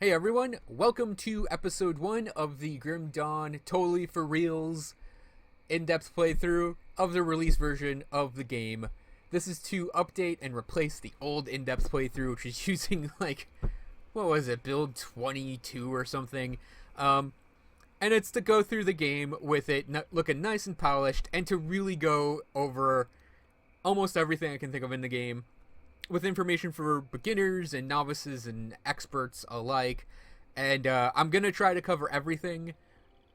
Hey everyone, welcome to episode 1 of the Grim Dawn Totally For Reals in-depth playthrough of the release version of the game. This is to update and replace the old in-depth playthrough, which is using what was it, build 22 or something. And it's to go through the game with it looking nice and polished and to really go over almost everything I can think of in the game, with information for beginners and novices and experts alike. And I'm going to try to cover everything,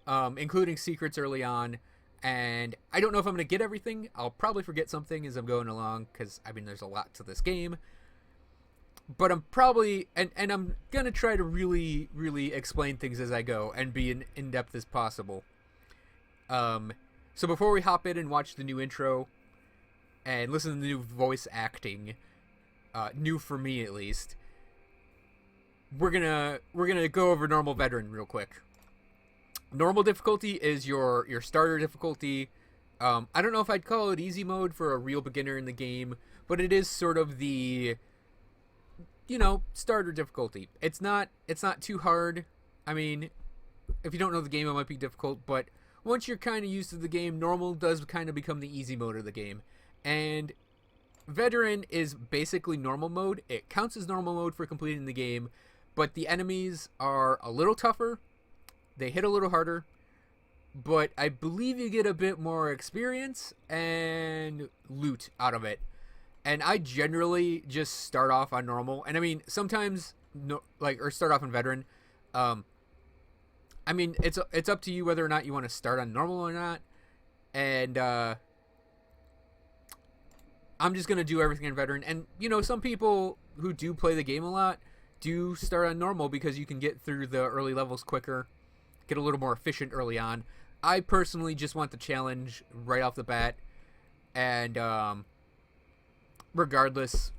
including secrets early on. And I don't know if I'm going to get everything. I'll probably forget something as I'm going along, because, there's a lot to this game. But I'm probably, and I'm going to try to really, really explain things as I go and be in-depth as possible. So before we hop in and watch the new intro and listen to the new voice acting, new for me at least, we're gonna go over normal veteran real quick. Normal difficulty is your starter difficulty. I don't know if I'd call it easy mode for a real beginner in the game, but it is sort of the starter difficulty. It's not too hard. I mean, if you don't know the game, it might be difficult, but once you're kind of used to the game, normal does kind of become the easy mode of the game. And veteran is basically normal mode. It counts as normal mode for completing the game, but the enemies are a little tougher. They hit a little harder, but I believe you get a bit more experience and loot out of it. And I generally just start off on normal. And sometimes or start off on veteran. It's up to you whether or not you want to start on normal or not. And I'm just going to do everything on veteran. And, some people who do play the game a lot do start on normal because you can get through the early levels quicker, get a little more efficient early on. I personally just want the challenge right off the bat. And regardless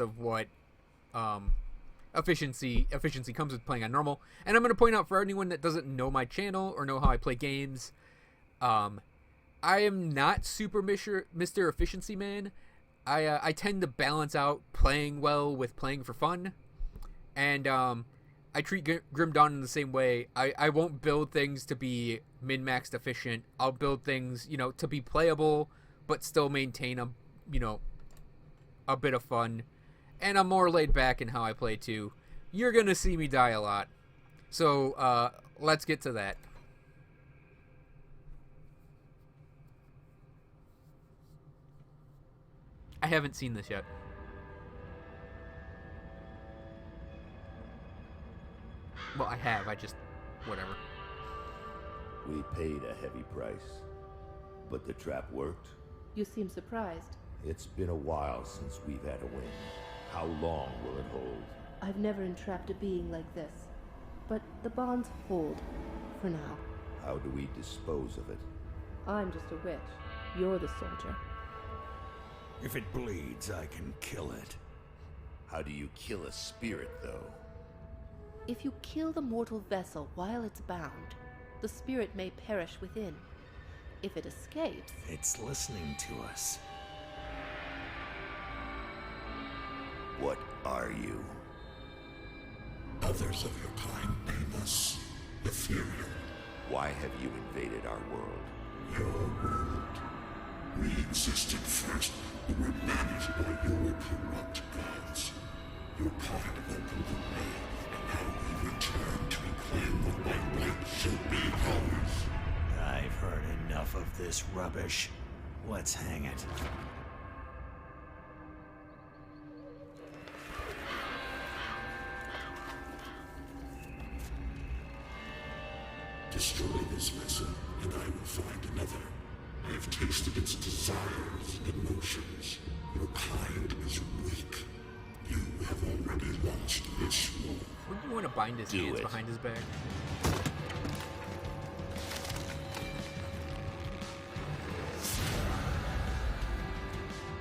of what efficiency comes with playing on normal. And I'm going to point out for anyone that doesn't know my channel or know how I play games, I am not super Mr. Efficiency Man. I tend to balance out playing well with playing for fun. And I treat Grim Dawn in the same way. I won't build things to be min-maxed efficient. I'll build things, to be playable, but still maintain a bit of fun. And I'm more laid back in how I play too. You're going to see me die a lot. So let's get to that. I haven't seen this yet. Well, I have. Whatever. We paid a heavy price, but the trap worked. You seem surprised. It's been a while since we've had a win. How long will it hold? I've never entrapped a being like this, but the bonds hold, for now. How do we dispose of it? I'm just a witch. You're the soldier. If it bleeds, I can kill it. How do you kill a spirit, though? If you kill the mortal vessel while it's bound, the spirit may perish within. If it escapes... It's listening to us. What are you? Others of your kind name us ethereal. Why have you invaded our world? Your world. We existed first, but were managed by your corrupt gods. Your part opened the way, and now we return to reclaim what by right should be ours. I've heard enough of this rubbish. Let's hang it. Destroy this vessel, and I will find another. I have tasted its desires and emotions. Your kind is weak. You have already lost this war. Wouldn't you want to bind his hands behind his back?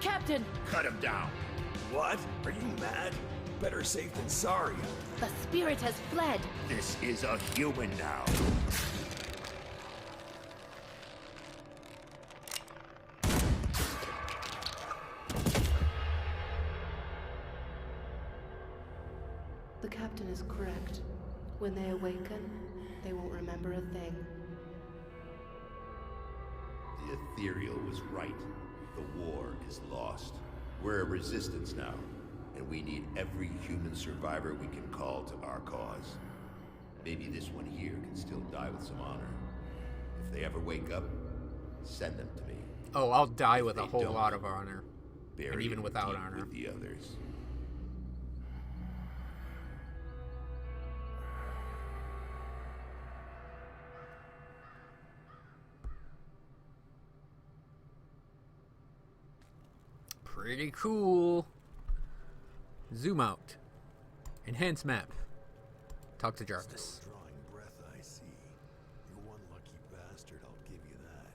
Captain! Cut him down! What? Are you mad? Better safe than sorry. The spirit has fled! This is a human now. The captain is was correct. When they awaken, they won't remember a thing. The ethereal was right. The war is lost. We're a resistance now, and we need every human survivor we can call to our cause. Maybe this one here can still die with some honor. If they ever wake up, send them to me. Oh, I'll die If with a they whole don't, lot of honor. Bury And even them without deep honor. with the others. Pretty cool. Zoom out. Enhance map. Talk to Jarvis. Still drawing breath, I see. You're one lucky bastard, I'll give you that.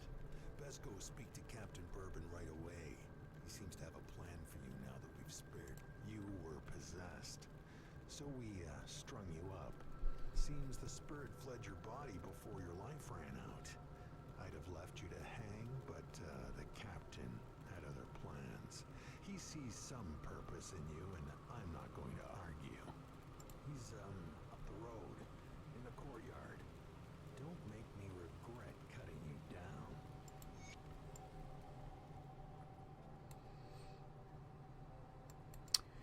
Best go speak to Captain Bourbon right away. He seems to have a plan for you now that we've spared. You were possessed. So we strung you up. Seems the spirit fled your body before your life ran out. I'd have left you to hang, but the captain had other plans. He sees some purpose in you, and I'm not going to argue. He's up the road, in the courtyard. Don't make me regret cutting you down.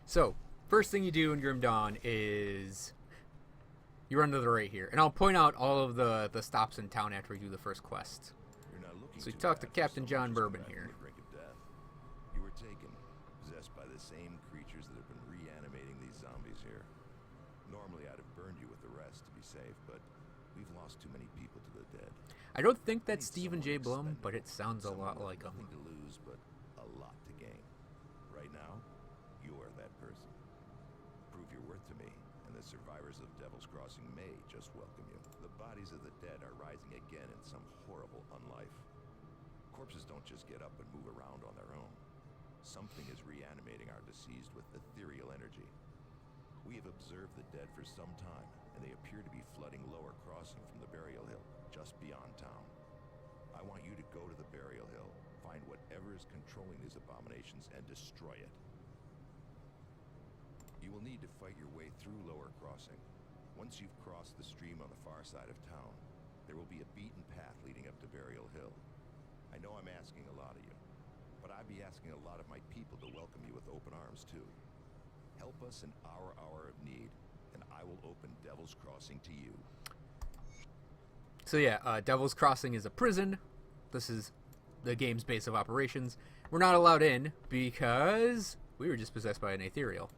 So, first thing you do in Grim Dawn is you run to the right here. And I'll point out all of the stops in town after we do the first quest. You're not looking So you too talk to bad for Captain someone John just Bourbon come back here. from the brink of death. You were taken, possessed by the same creatures that have been reanimating these zombies here. Normally I'd have burned you with the rest to be safe, but we've lost too many people to the dead. I don't think that's Need Stephen someone J. Blum, expendable, but it sounds a lot someone with like him. Nothing to lose, but a lot to gain. Right now, you are that person. Prove your worth to me, and the survivors of Devil's Crossing may just welcome you. The bodies of the dead are rising again in some horrible unlife. Corpses don't just get up and move around on their own. Something is reanimating our deceased with ethereal energy. We have observed the dead for some time, and they appear to be flooding Lower Crossing from the burial hill, just beyond town. I want you to go to the burial hill, find whatever is controlling these abominations, and destroy it. You will need to fight your way through Lower Crossing. Once you've crossed the stream on the far side of town, there will be a beaten path leading up to Burial Hill. I know I'm asking a lot of you, but I'd be asking a lot of my people to welcome you with open arms too. Help us in our hour of need, and I will open Devil's Crossing to you. So yeah, Devil's Crossing is a prison. This is the game's base of operations. We're not allowed in because we were just possessed by an ethereal.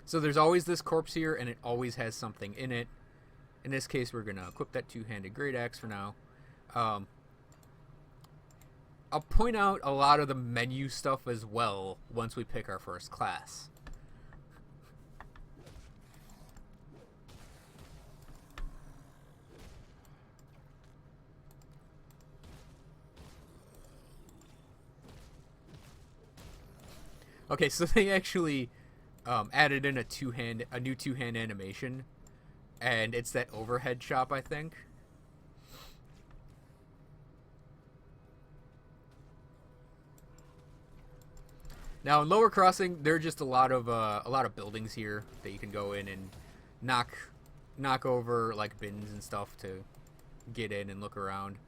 So there's always this corpse here, and it always has something in it. In this case, we're going to equip that two-handed great axe for now. I'll point out a lot of the menu stuff as well once we pick our first class. Okay, so they actually added in a new two-hand animation, and it's that overhead shop, I think. Now in Lower Crossing, there are just a lot of buildings here that you can go in and knock over like bins and stuff to get in and look around.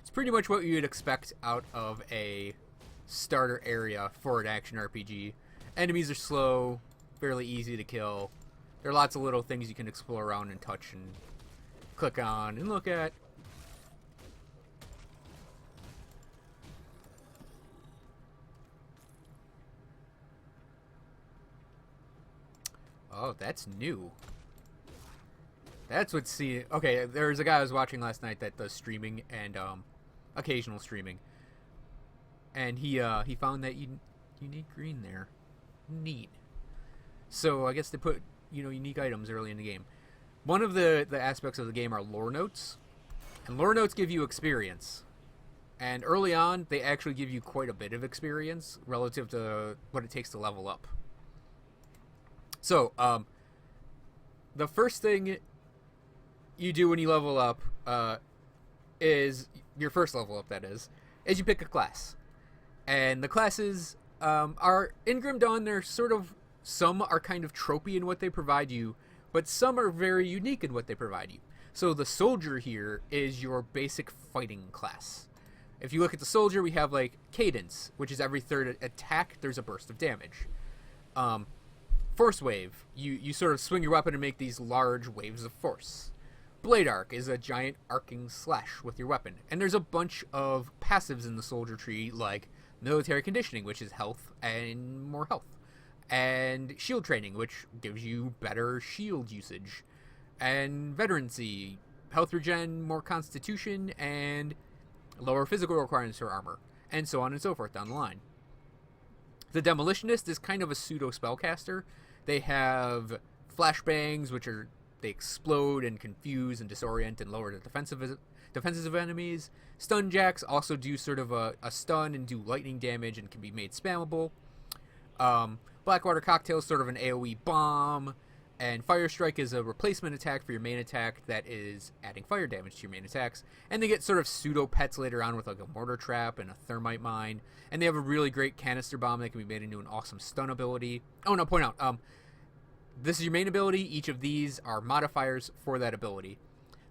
It's pretty much what you would expect out of a starter area for an action RPG. Enemies are slow, fairly easy to kill. There are lots of little things you can explore around and touch and click on and look at. Oh, that's new. That's what's see. Okay, there's a guy I was watching last night that does streaming and occasional streaming, and he found that unique green there. Neat. So I guess they put unique items early in the game. One of the aspects of the game are lore notes, and lore notes give you experience. And early on, they actually give you quite a bit of experience relative to what it takes to level up. So, the first thing you do when you level up is your first level up, that is you pick a class. And the classes are in Grim Dawn, they're sort of, some are kind of tropey in what they provide you, but some are very unique in what they provide you. So the soldier here is your basic fighting class. If you look at the soldier, we have like cadence, which is every third attack there's a burst of damage. Force wave, you sort of swing your weapon and make these large waves of force. Blade arc is a giant arcing slash with your weapon. And there's a bunch of passives in the soldier tree, like military conditioning, which is health and more health. And shield training, which gives you better shield usage. And veterancy, health regen, more constitution, and lower physical requirements for armor. And so on and so forth down the line. The Demolitionist is kind of a pseudo spellcaster. They have flashbangs, which are, they explode and confuse and disorient and lower the defenses of enemies. Stun jacks also do sort of a stun and do lightning damage and can be made spammable. Blackwater Cocktail is sort of an AoE bomb. And Fire Strike is a replacement attack for your main attack that is adding fire damage to your main attacks. And they get sort of pseudo pets later on with like a mortar trap and a thermite mine. And they have a really great canister bomb that can be made into an awesome stun ability. Oh no, point out, this is your main ability. Each of these are modifiers for that ability.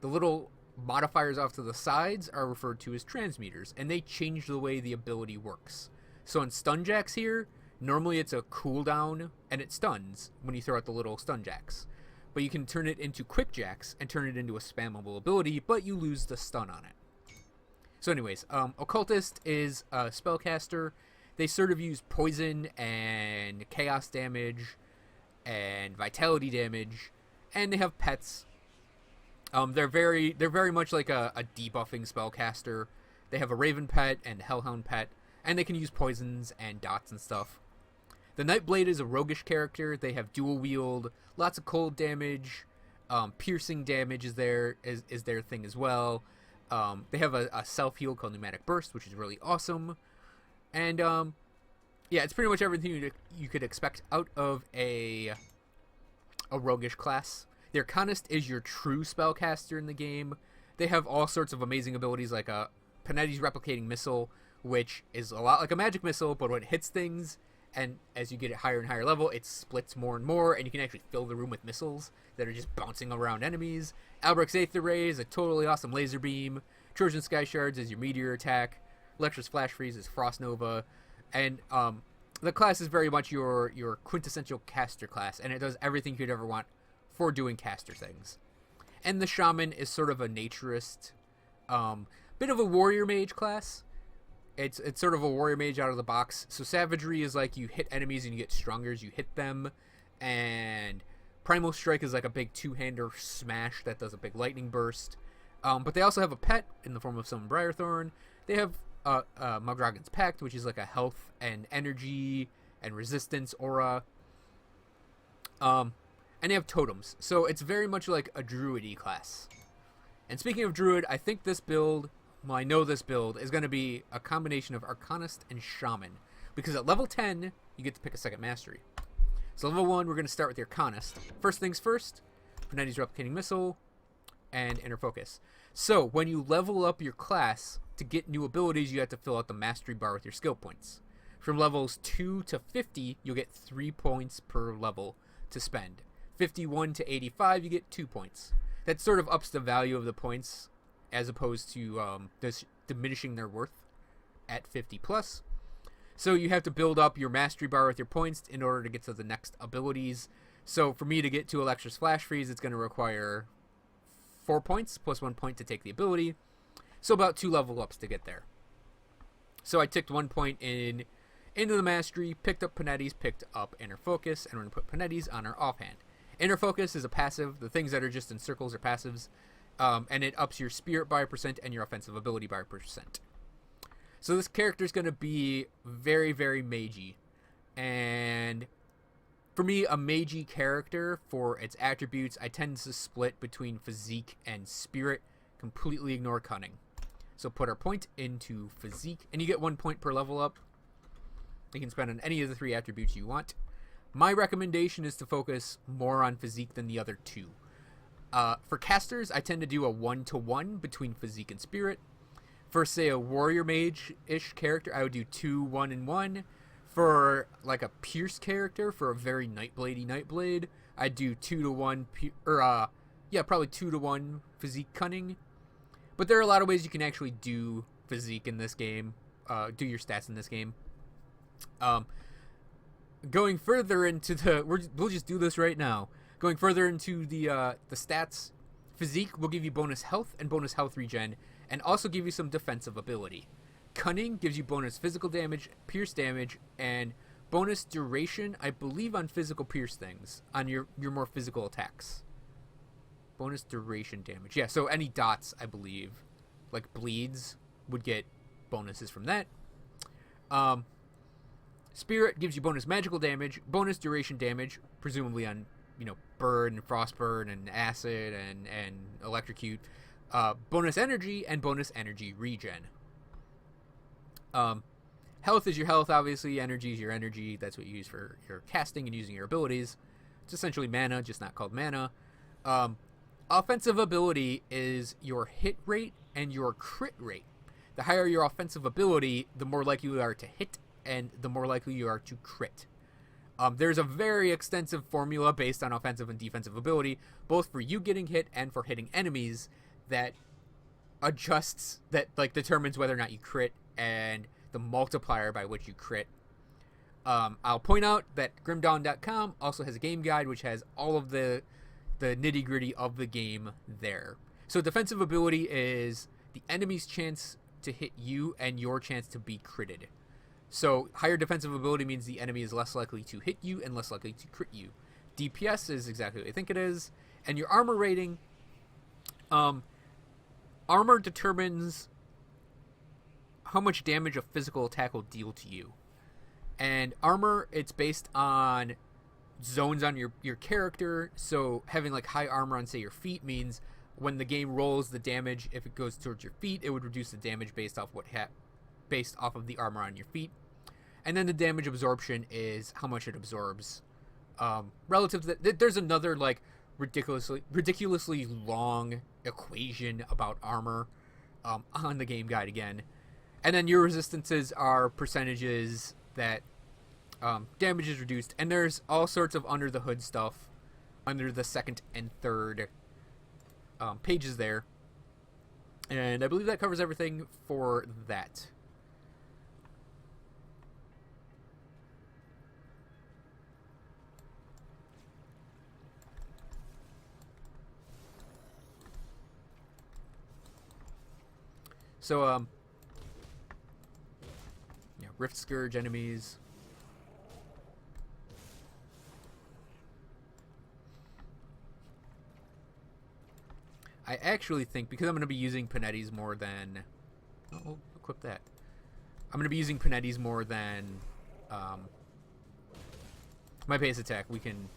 The little modifiers off to the sides are referred to as transmuters, and they change the way the ability works. So in stun jacks here, normally it's a cooldown and it stuns when you throw out the little stun jacks. But you can turn it into quick jacks and turn it into a spammable ability, but you lose the stun on it. So anyways, Occultist is a spellcaster. They sort of use poison and chaos damage and vitality damage, and they have pets. They're very much like a debuffing spellcaster. They have a Raven pet and Hellhound pet, and they can use poisons and dots and stuff. The Nightblade is a roguish character. They have dual wield, lots of cold damage, piercing damage is their thing as well. They have a self heal called Pneumatic Burst, which is really awesome, and yeah, it's pretty much everything you could expect out of a roguish class. The Arcanist is your true spellcaster in the game. They have all sorts of amazing abilities, like a Panetti's Replicating Missile, which is a lot like a magic missile, but when it hits things, and as you get it higher and higher level, it splits more and more, and you can actually fill the room with missiles that are just bouncing around enemies. Albrecht's Aether Ray is a totally awesome laser beam. Trojan Sky Shards is your meteor attack. Lecture's Flash Freeze is Frost Nova. And the class is very much your quintessential caster class, and it does everything you'd ever want for doing caster things. And the Shaman is sort of a naturist, bit of a warrior mage class. It's sort of a warrior mage out of the box. So Savagery is like you hit enemies and you get stronger as you hit them. And Primal Strike is like a big two-hander smash that does a big lightning burst. But they also have a pet in the form of Summon Briarthorn. They have Magdragon's Pact, which is like a health and energy and resistance aura. And they have totems. So it's very much like a druidy class. And speaking of druid, I think this build, well, I know this build is going to be a combination of Arcanist and Shaman. Because at level 10, you get to pick a second mastery. So level 1, we're going to start with the Arcanist. First things first, Panetti's Replicating Missile and Inner Focus. So when you level up your class, to get new abilities, you have to fill out the mastery bar with your skill points. From levels 2 to 50, you'll get 3 points per level to spend. 51 to 85, you get 2 points. That sort of ups the value of the points, as opposed to diminishing their worth at 50 plus. So you have to build up your mastery bar with your points in order to get to the next abilities. So for me to get to Lecture's Flash Freeze, it's going to require 4 points plus 1 point to take the ability. So about 2 level ups to get there. So I ticked 1 point into the mastery, picked up Panetti's, picked up Inner Focus, and we're going to put Panetti's on our offhand. Inner Focus is a passive. The things that are just in circles are passives. And it ups your spirit by 1% and your offensive ability by 1%. So this character is going to be very, very magey. And for me, a magey character, for its attributes, I tend to split between physique and spirit. Completely ignore cunning. So put our point into physique, and you get 1 point per level up. You can spend on any of the 3 attributes you want. My recommendation is to focus more on physique than the other 2. For casters, I tend to do a 1-to-1 between physique and spirit. For, say, a warrior mage-ish character, I would do 2 1-in-1. For, like, a pierce character, for a very Nightbladey Nightblade, I'd do 2-to-1, probably 2-to-1 physique cunning. But there are a lot of ways you can actually do physique in this game, do your stats in this game. Going further into we'll just do this right now. Going further into the stats, physique will give you bonus health and bonus health regen, and also give you some defensive ability. Cunning gives you bonus physical damage, pierce damage, and bonus duration, I believe, on physical pierce things, on your more physical attacks. Bonus duration damage. Yeah, so any dots, I believe, like bleeds, would get bonuses from that. Spirit gives you bonus magical damage, bonus duration damage, presumably on, burn and frostburn and acid and electrocute, bonus energy, and bonus energy regen. Health is your health, obviously. Energy is your energy. That's what you use for your casting and using your abilities. It's essentially mana, just not called mana. Offensive ability is your hit rate and your crit rate. The higher your offensive ability, the more likely you are to hit, and the more likely you are to crit. There's a very extensive formula based on offensive and defensive ability, both for you getting hit and for hitting enemies, that determines whether or not you crit, and the multiplier by which you crit. I'll point out that grimdawn.com also has a game guide which has all of the nitty-gritty of the game there. So defensive ability is the enemy's chance to hit you and your chance to be critted. So higher defensive ability means the enemy is less likely to hit you and less likely to crit you. DPS is exactly what I think it is. And your armor rating, armor determines how much damage a physical attack will deal to you. And armor, it's based on zones on your character. So having like high armor on, say, your feet means when the game rolls the damage, if it goes towards your feet, it would reduce the damage based off based off of the armor on your feet. And then the damage absorption is how much it absorbs. Relative to that, there's another like ridiculously long equation about armor on the game guide again. And then your resistances are percentages that damage is reduced. And there's all sorts of under the hood stuff under the second and third pages there. And I believe that covers everything for that. So, Rift Scourge enemies. I actually think, because I'm going to be using Panetti's more than... Oh, we'll equip that. I'm going to be using Panetti's more than my base attack. We can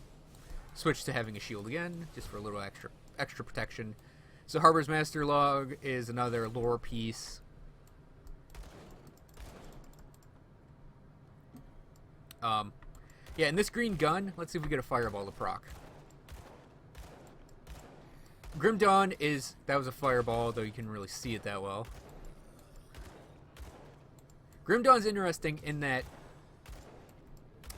switch to having a shield again, just for a little extra protection. So Harbor's Master Log is another lore piece. Yeah, and this green gun, let's see if we get a fireball to proc. Grim Dawn that was a fireball, though you couldn't really see it that well. Grim Dawn's interesting in that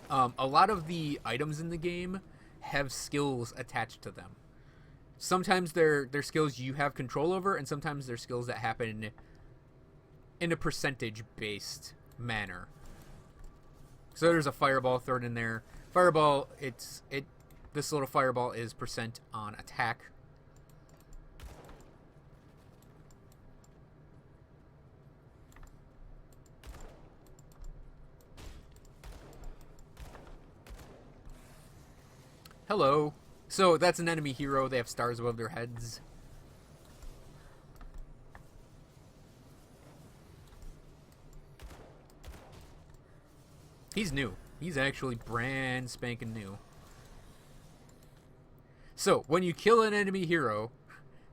a lot of the items in the game have skills attached to them. Sometimes they're skills you have control over, and sometimes they're skills that happen in a percentage-based manner. So there's a fireball thrown in there. Fireball, this little fireball is percent on attack. Hello. So that's an enemy hero. They have stars above their heads. He's new. He's actually brand spanking new. So when you kill an enemy hero,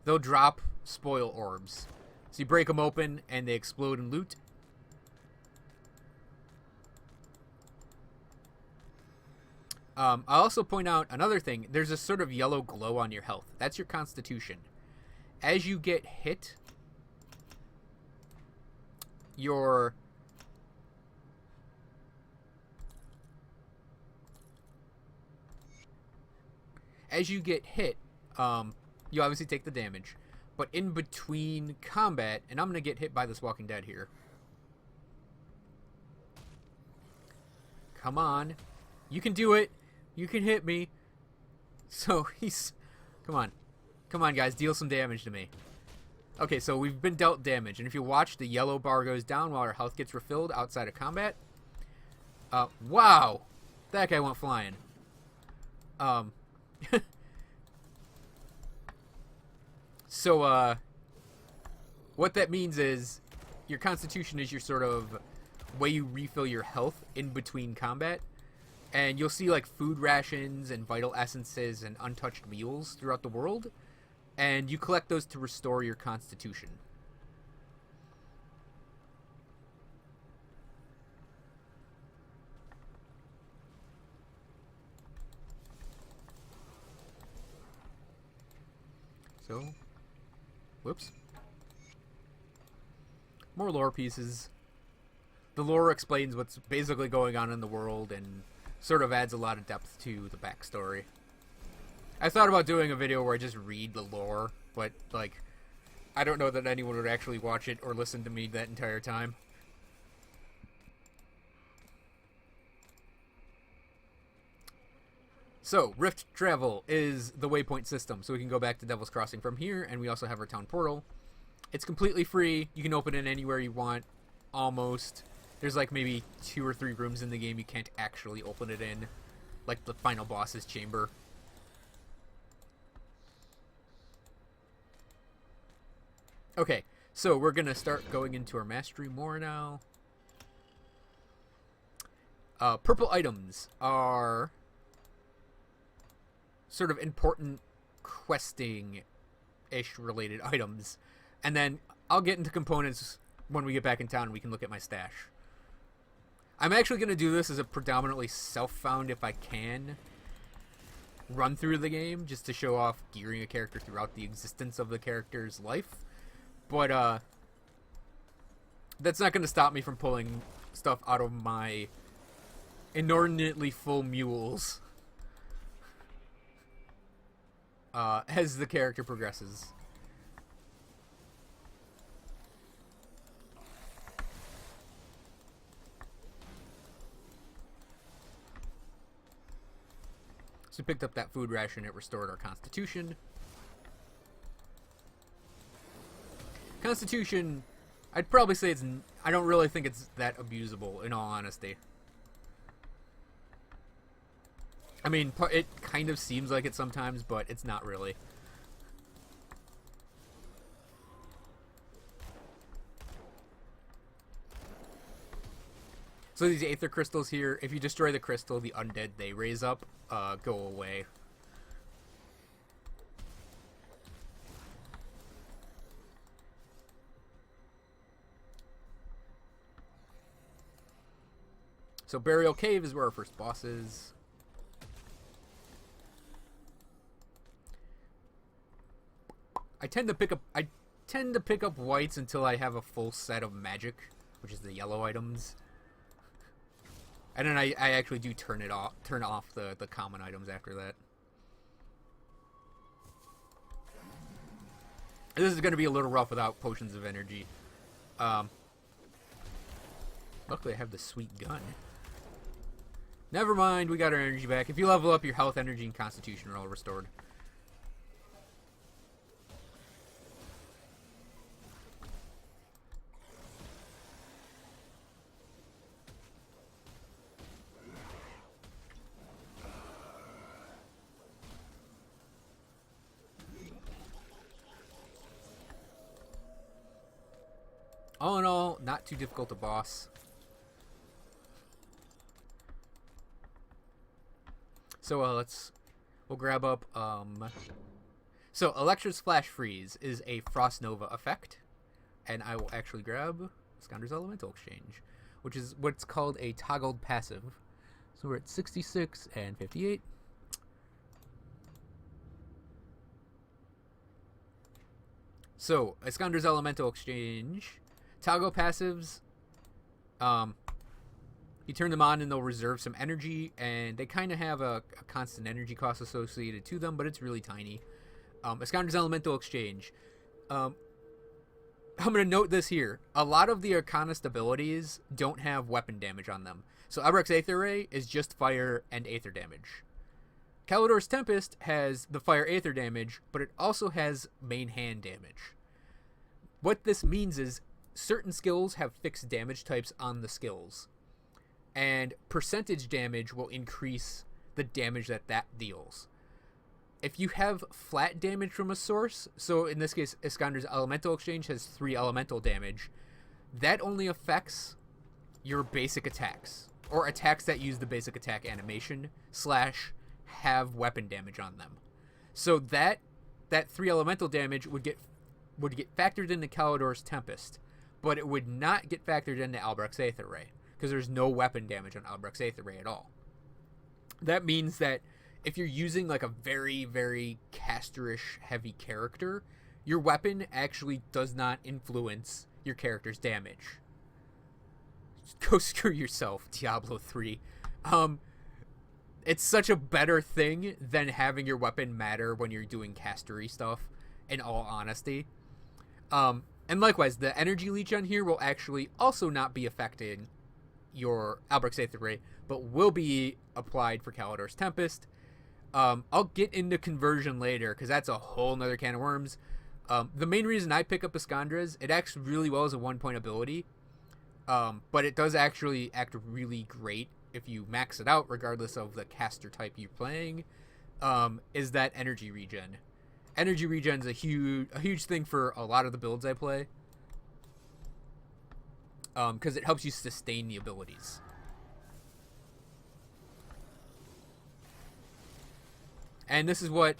they'll drop spoil orbs. So you break them open and they explode and loot. I'll also point out another thing. There's a sort of yellow glow on your health. That's your constitution. As you get hit, your you obviously take the damage. But in between combat, and I'm going to get hit by this Walking Dead here. Come on. You can do it. You can hit me. So he's... Come on. Come on, guys. Deal some damage to me. Okay, so we've been dealt damage. And if you watch, the yellow bar goes down while our health gets refilled outside of combat. Wow. That guy went flying. So, what that means is your constitution is your sort of way you refill your health in between combat. And you'll see, like, food rations and vital essences and untouched meals throughout the world. And you collect those to restore your constitution. So, whoops. More lore pieces. The lore explains what's basically going on in the world and sort of adds a lot of depth to the backstory. I thought about doing a video where I just read the lore, but, like, I don't know that anyone would actually watch it or listen to me that entire time. So, Rift Travel is the waypoint system, so we can go back to Devil's Crossing from here, and we also have our town portal. It's completely free. You can open it anywhere you want, almost. There's like maybe 2 or 3 rooms in the game you can't actually open it in, like the final boss's chamber. Okay, so we're going to start going into our mastery more now. Purple items are sort of important questing-ish related items. And then I'll get into components when we get back in town and we can look at my stash. I'm actually going to do this as a predominantly self-found, if I can, run through the game, just to show off gearing a character throughout the existence of the character's life. But, that's not going to stop me from pulling stuff out of my inordinately full mules as the character progresses. So we picked up that food ration. It restored our constitution. Constitution, I'd probably say it's... I don't really think it's that abusable, in all honesty. I mean, it kind of seems like it sometimes, but it's not really. So these Aether Crystals here, if you destroy the crystal, the undead they raise up go away. So Burial Cave is where our first boss is. I tend to pick up whites until I have a full set of magic, which is the yellow items. And then I actually do turn off the common items after that. And this is going to be a little rough without potions of energy. Luckily I have the sweet gun. Never mind, we got our energy back. If you level up, your health, energy, and constitution are all restored. All in all, not too difficult to boss. So we'll grab up, so Electra's Flash Freeze is a Frost Nova effect, and I will actually grab Scoundrel's Elemental Exchange, which is what's called a toggled passive. So we're at 66 and 58. So, Iskander's Elemental Exchange. Toggle passives. You turn them on and they'll reserve some energy, and they kind of have a constant energy cost associated to them, but it's really tiny. Iskander's Elemental Exchange. I'm going to note this here. A lot of the Arcanist abilities don't have weapon damage on them. So Albrecht's Aether Ray is just fire and Aether damage. Kalidor's Tempest has the fire Aether damage, but it also has main hand damage. What this means is certain skills have fixed damage types on the skills, and percentage damage will increase the damage that deals. If you have flat damage from a source, so in this case, Iskander's Elemental Exchange has 3 elemental damage, that only affects your basic attacks, or attacks that use the basic attack animation / have weapon damage on them. So that 3 elemental damage would get factored into Kalidor's Tempest, but it would not get factored into Albrecht's Aether Ray, because there's no weapon damage on Albrecht's Aether Ray at all. That means that if you're using like a very, very casterish heavy character, your weapon actually does not influence your character's damage. Go screw yourself, Diablo 3. It's such a better thing than having your weapon matter when you're doing castery stuff, in all honesty. And likewise, the energy leech on here will actually also not be affecting your Albrecht's Aether Ray, but will be applied for Kalidor's Tempest. I'll get into conversion later, because that's a whole nother can of worms. The main reason I pick up Iskandra's, it acts really well as a 1-point ability, but it does actually act really great if you max it out, regardless of the caster type you're playing, is that energy regen. Energy regen is a huge thing for a lot of the builds I play, because it helps you sustain the abilities. And this is what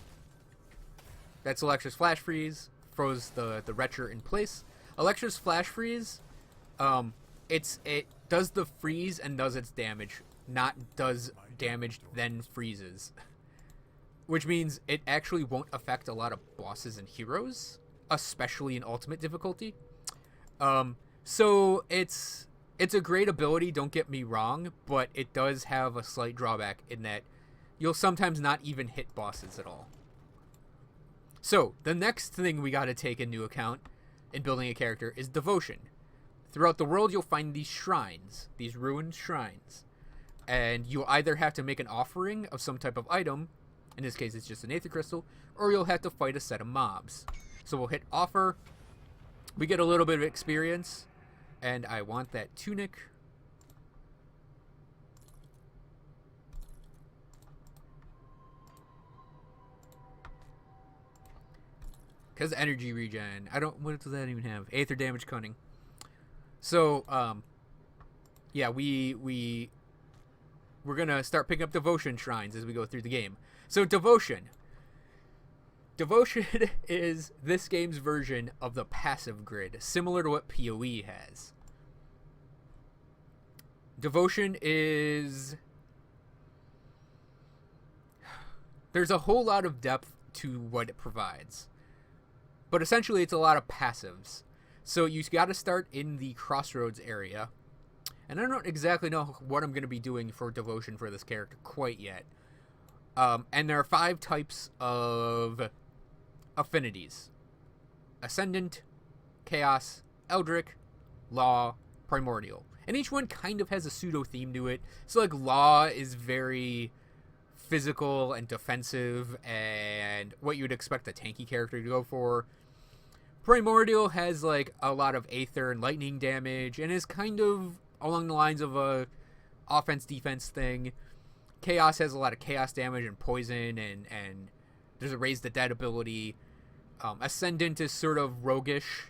that's Electra's Flash Freeze, froze the Retcher in place. Electra's Flash Freeze, it does the freeze and does its damage, not does damage then freezes. Which means it actually won't affect a lot of bosses and heroes, especially in ultimate difficulty. So it's a great ability, don't get me wrong, but it does have a slight drawback in that you'll sometimes not even hit bosses at all. So, the next thing we gotta take into account in building a character is devotion. Throughout the world, you'll find these shrines, these ruined shrines. And you'll either have to make an offering of some type of item, in this case it's just an Aether Crystal, or you'll have to fight a set of mobs. So we'll hit offer, we get a little bit of experience, and I want that tunic. Because energy regen. What does that even have? Aether damage cunning. So, yeah, we're gonna start picking up devotion shrines as we go through the game. So, devotion. Devotion is this game's version of the passive grid, similar to what PoE has. Devotion is... There's a whole lot of depth to what it provides. But essentially, it's a lot of passives. So you got to start in the crossroads area. And I don't exactly know what I'm going to be doing for devotion for this character quite yet. And there are 5 types of affinities. Ascendant, Chaos, Eldritch, Law, Primordial. And each one kind of has a pseudo-theme to it. So, like, Law is very physical and defensive and what you would expect a tanky character to go for. Primordial has like a lot of aether and lightning damage and is kind of along the lines of a offense-defense thing. Chaos has a lot of chaos damage and poison, and there's a Raise the Dead ability. Ascendant is sort of roguish,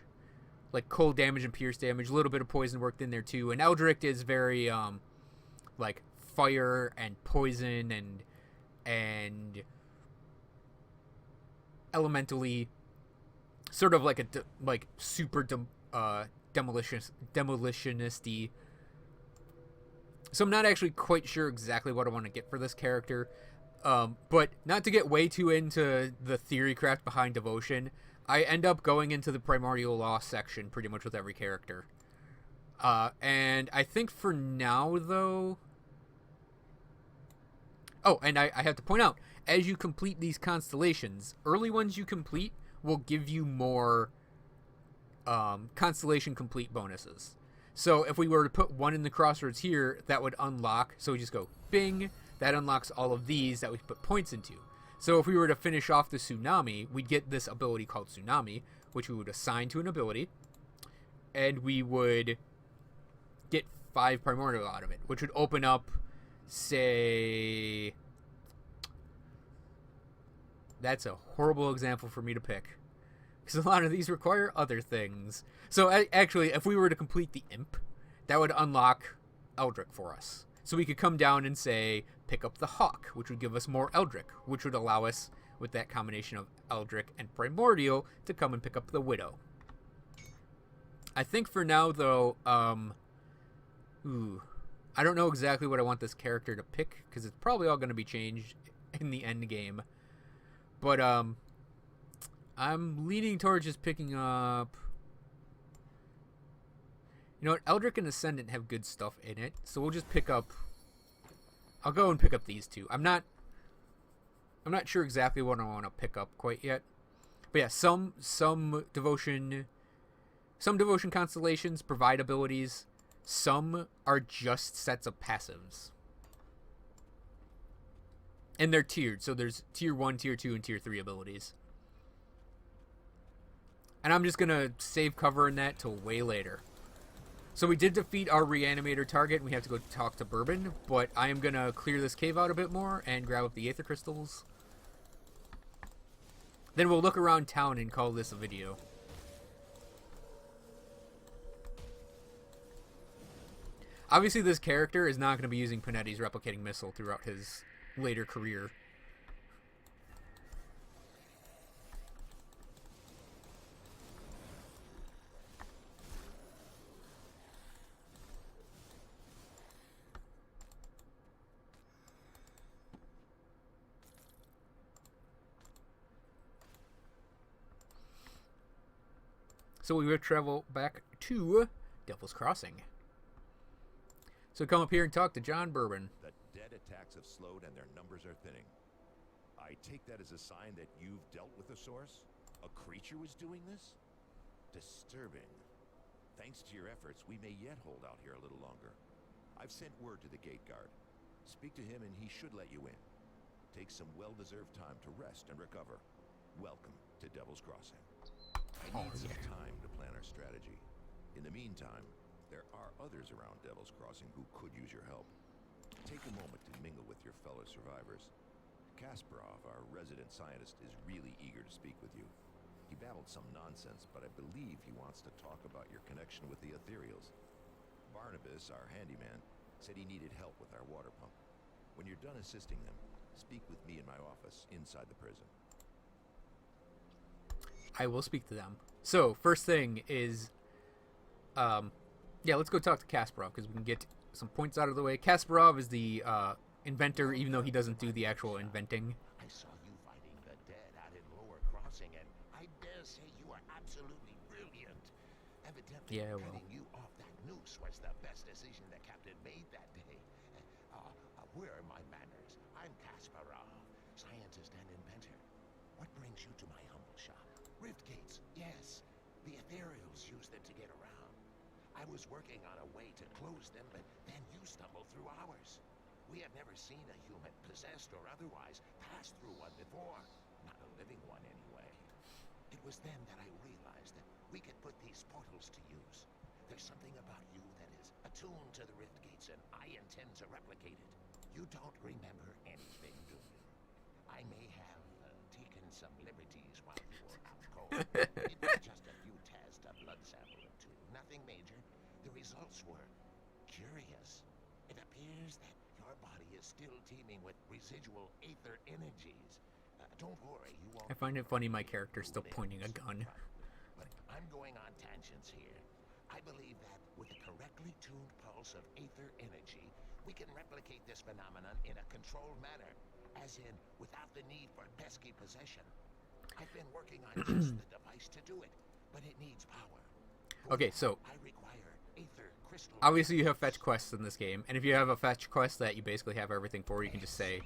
like cold damage and pierce damage, a little bit of poison worked in there too. And Eldritch is very like fire and poison and elementally, sort of like a super demolitionisty So I'm not actually quite sure exactly what I want to get for this character. But not to get way too into the theory craft behind devotion, I end up going into the primordial law section pretty much with every character. And I think for now, though... Oh, and I have to point out, as you complete these constellations, early ones you complete will give you more constellation complete bonuses. So if we were to put one in the crossroads here, that would unlock, so we just go bing, that unlocks all of these that we put points into. So if we were to finish off the tsunami, we'd get this ability called tsunami, which we would assign to an ability, and we would get 5 primordial out of it, which would open up, say... That's a horrible example for me to pick, because a lot of these require other things. So actually, if we were to complete the imp, that would unlock Eldrick for us. So we could come down and say, pick up the Hawk, which would give us more Eldrick, which would allow us, with that combination of Eldrick and Primordial, to come and pick up the Widow. I think for now, though, I don't know exactly what I want this character to pick, because it's probably all going to be changed in the end game. But, I'm leaning towards just picking up... You know what? Eldrick and Ascendant have good stuff in it, so we'll just pick up... I'll go and pick up these two. I'm not sure exactly what I want to pick up quite yet. But yeah, some devotion constellations provide abilities. Some are just sets of passives. And they're tiered, so there's tier 1, tier 2, and tier 3 abilities. And I'm just going to save covering that till way later. So we did defeat our reanimator target, and we have to go talk to Bourbon, but I am going to clear this cave out a bit more and grab up the Aether Crystals. Then we'll look around town and call this a video. Obviously, this character is not going to be using Panetti's replicating missile throughout his later career. So we will travel back to Devil's Crossing. So come up here and talk to John Bourbon. The dead attacks have slowed and their numbers are thinning. I take that as a sign that you've dealt with the source? A creature was doing this? Disturbing. Thanks to your efforts, we may yet hold out here a little longer. I've sent word to the gate guard. Speak to him and he should let you in. Take some well-deserved time to rest and recover. Welcome to Devil's Crossing. I need some time to plan our strategy. In the meantime, there are others around Devil's Crossing who could use your help. Take a moment to mingle with your fellow survivors. Kasparov, our resident scientist, is really eager to speak with you. He babbled some nonsense, but I believe he wants to talk about your connection with the Ethereals. Barnabas, our handyman, said he needed help with our water pump. When you're done assisting them, speak with me in my office inside the prison. I will speak to them. So, first thing is, yeah, let's go talk to Kasparov, because we can get some points out of the way. Kasparov is the inventor, even though he doesn't do the actual inventing. I saw you fighting the dead out in Lower Crossing, and I dare say you are absolutely brilliant. Evidently, cutting you off that noose was the best decision the captain made that day. Where are my manners? I'm Kasparov, scientist and inventor. What brings you to my humble shop? Rift gates, yes. The Ethereals use them to get around. I was working on a way to close them, but then you stumbled through ours. We have never seen a human, possessed or otherwise, pass through one before. Not a living one, anyway. It was then that I realized that we could put these portals to use. There's something about you that is attuned to the Rift gates, and I intend to replicate it. You don't remember anything, do you? I may have taken some liberties while you were out cold. It was just a few tests, a blood sample or two. Nothing major. The results were curious. It appears that your body is still teeming with residual aether energies. Don't worry, you won't... I find it funny my character's still pointing a gun. But I'm going on tangents here. I I believe that with a correctly tuned pulse of aether energy, we can replicate this phenomenon in a controlled manner, as in without the need for pesky possession. I've been working on just the device to do it, but it needs power. Okay, so I require aether crystal. obviously you have fetch quests in this game, and if you have a fetch quest that you basically have everything for, you can just say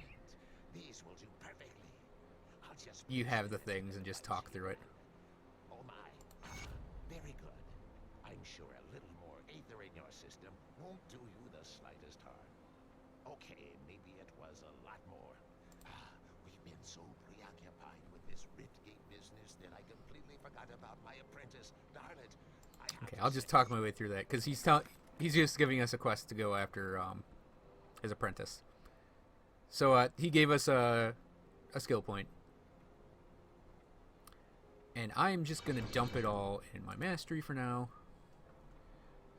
These will do perfectly. I'll just you have the things and just talk through it. Oh my. Very good. I'm sure a little more aether in your system won't do you the slightest harm. Okay, maybe it was a lot more. We've been so preoccupied with this Riftgate business that I completely forgot about my apprentice, Darlet. Okay, I'll just talk my way through that, because he's just giving us a quest to go after his apprentice. So he gave us a skill point. And I'm just going to dump it all in my mastery for now.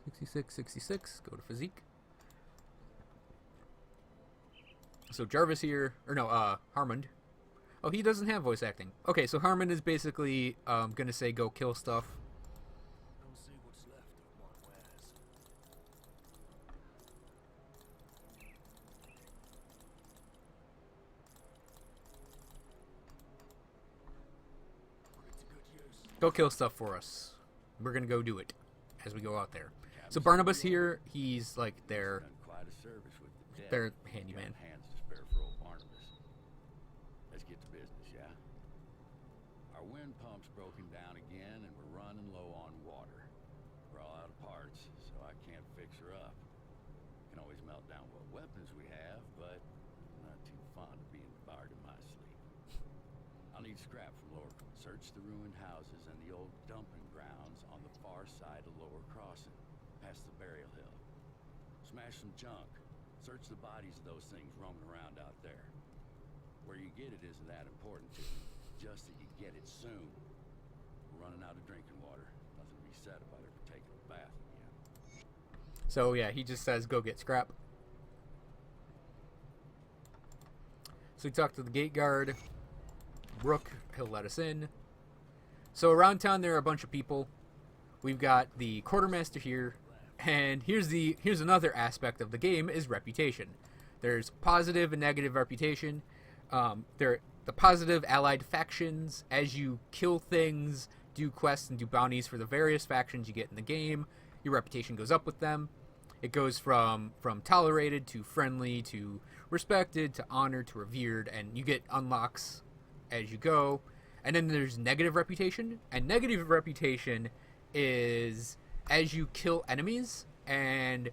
66, 66, go to physique. So Jarvis here, or no, Harmond. Oh, he doesn't have voice acting. Okay, so Harmond is basically going to say go kill stuff. Come see what's left of my wares. Put it to good use. Go kill stuff for us. We're going to go do it as we go out there. So Barnabas here, he's like their Done quite a service with the dead. their handyman. Got hands to spare for old Barnabas. Let's get to business, yeah? Our wind pump's broken down again, and we're running low on water. We're all out of parts, so I can't fix her up. Can always melt down what weapons we have, but I'm not too fond of being devoured in my sleep. I'll need scrap from Lower. Search the ruined houses and the old dumping grounds on the far side of Lower Crossing, past the burial hill. Smash some junk. Search the bodies of those things roaming around out there. Where you get it isn't that important to me, just that you get it soon. We're running out of drinking water. Nothing to be said about ever taking a bath again. So yeah, he just says go get scrap. So we talk to the gate guard. Brooke, he'll let us in. So around town there are a bunch of people. We've got the quartermaster here, and here's another aspect of the game is reputation. There's positive and negative reputation. The positive allied factions, as you kill things, do quests and do bounties for the various factions you get in the game, your reputation goes up with them. It goes from tolerated to friendly to respected to honored to revered, and you get unlocks as you go. And then there's negative reputation, and negative reputation is as you kill enemies and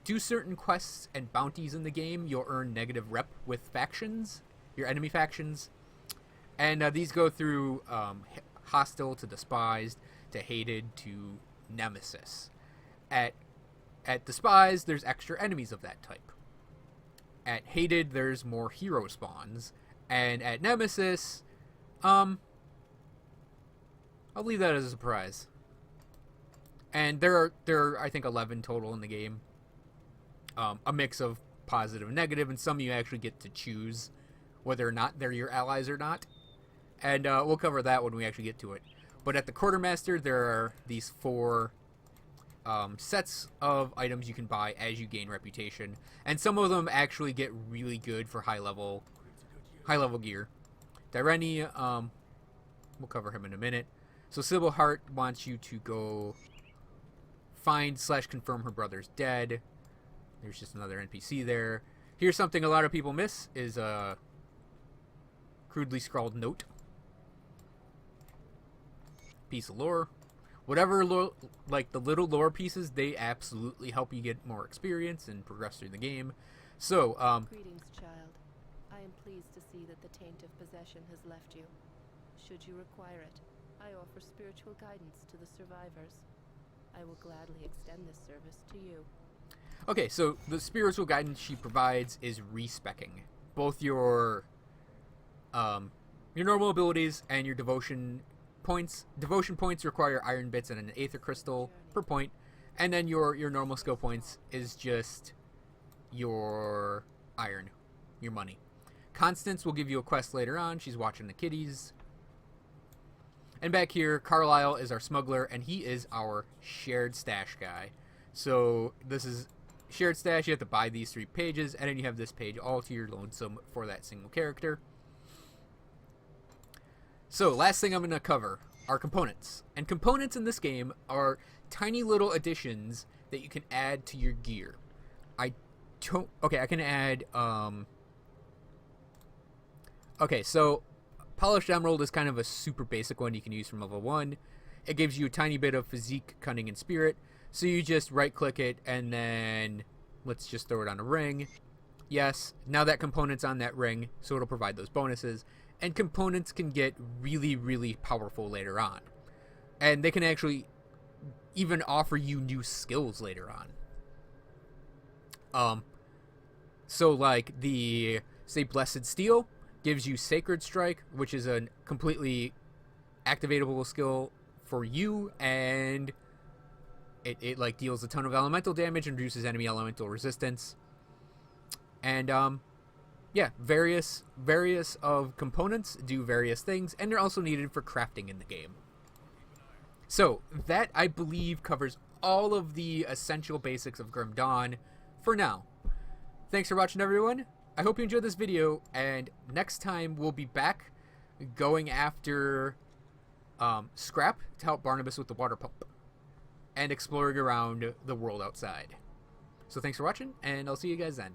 do certain quests and bounties in the game, you'll earn negative rep with factions, your enemy factions. And these go through hostile to despised to hated to nemesis. At despised, there's extra enemies of that type. At hated, there's more hero spawns. And at nemesis, I'll leave that as a surprise. And there are I think 11 total in the game. A mix of positive and negative, and some you actually get to choose whether or not they're your allies or not. And we'll cover that when we actually get to it. But at the quartermaster, there are these 4 sets of items you can buy as you gain reputation, and some of them actually get really good for high level gear. Direni, we'll cover him in a minute. So Sybil Hart wants you to go find/confirm her brother's dead. There's just another NPC there. Here's something a lot of people miss is a crudely scrawled note. Piece of lore. Whatever like the little lore pieces, they absolutely help you get more experience and progress through the game. So, Greetings, child. I am pleased to see that the taint of possession has left you. Should you require it, I offer spiritual guidance to the survivors. I will gladly extend this service to you. okay, so the spiritual guidance she provides is respecking both your normal abilities and your devotion points. Devotion points require iron bits and an aether crystal per point, and then your normal skill points is just your iron, your money. Constance will give you a quest later on. She's watching the kitties. And back here, Carlisle is our smuggler, and he is our shared stash guy. So this is shared stash. You have to buy these 3 pages, and then you have this page all to your lonesome for that single character. So last thing I'm going to cover are components. And components in this game are tiny little additions that you can add to your gear. I can add... Okay, so Polished Emerald is kind of a super basic one you can use from level 1. It gives you a tiny bit of physique, cunning, and spirit. So you just right-click it, and then let's just throw it on a ring. Yes, now that component's on that ring, so it'll provide those bonuses. And components can get really, really powerful later on. And they can actually even offer you new skills later on. So like the, say, Blessed Steel gives you Sacred Strike, which is a completely activatable skill for you, and it like deals a ton of elemental damage and reduces enemy elemental resistance. And yeah, various of components do various things, and they're also needed for crafting in the game. So that, I believe, covers all of the essential basics of Grim Dawn for now. Thanks for watching, everyone. I hope you enjoyed this video, and next time we'll be back going after Scrap to help Barnabas with the water pump and exploring around the world outside. So thanks for watching, and I'll see you guys then.